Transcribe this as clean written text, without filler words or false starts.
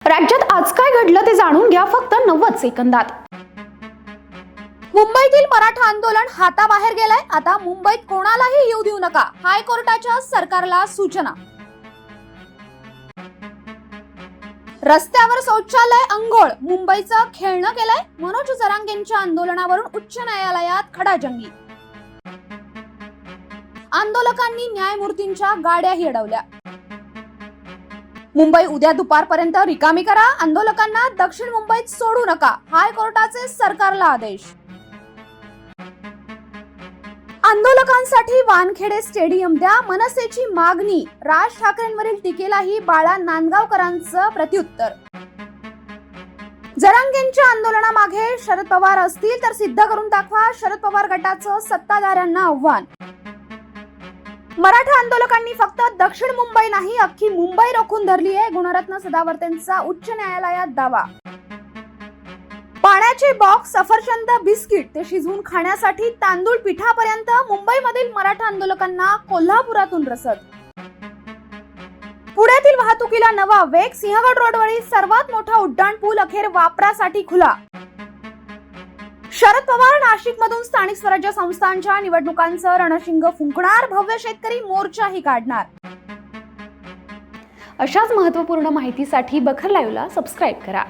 राज्यात आज काय घडलं ते जाणून घ्या फक्त 90 सेकंदात। मुंबईतील मराठा आंदोलन हाताबाहेर गेलंय। आता मुंबईत कोणालाही येऊ देऊ नका, हायकोर्टाच्या सरकारला सूचना। रस्त्यावर शौचालय अंघोळ मुंबईचं खेळणं केलंय। मनोज जरांगेंच्या आंदोलनावरून उच्च न्यायालयात खडाजंगी। आंदोलकांनी न्यायमूर्तींच्या गाड्याही अडवल्या। मुंबई उद्या दुपारपर्यंत रिकामी करा, आंदोलकांना दक्षिण मुंबईत सोडू नका, हायकोर्टाचे सरकारला आदेश। आंदोलकांसाठी वानखेडे स्टेडियम द्या, मनसेची मागणी। राज ठाकरेंवरील टीकेलाही बाळा नांदगावकरांचं प्रत्युत्तर। जरांगेंच्या आंदोलनामागे शरद पवार असतील तर सिद्ध करून दाखवा, शरद पवार गटाचं सत्ताधाऱ्यांना आव्हान। मराठा आंदोलकांनी फक्त दक्षिण मुंबई नाही, अख्खी मुंबई रोखून धरली आहे, गुणरत्न सदावर्तेंचा उच्च न्यायालयात दावा। पाण्याचे बॉक्स, सफरचंद, बिस्किट ते शिजवून खाण्यासाठी तांदूळ पिठापर्यंत मुंबईमधील मराठा आंदोलकांना कोल्हापुरातून रसद। पुण्यातील वाहतुकीला नवा वेग, सिंहगड रोडवरील सर्वात मोठा उड्डाण पूल अखेर वापरासाठी खुला। शरद पवार नाशिकमधून स्थानिक स्वराज्य संस्थांच्या निवडणुकांचं रणशिंग फुंकणार, भव्य शेतकरी मोर्चाही काढणार। अशाच महत्त्वपूर्ण माहितीसाठी बखर लाईव्हला सबस्क्राईब करा।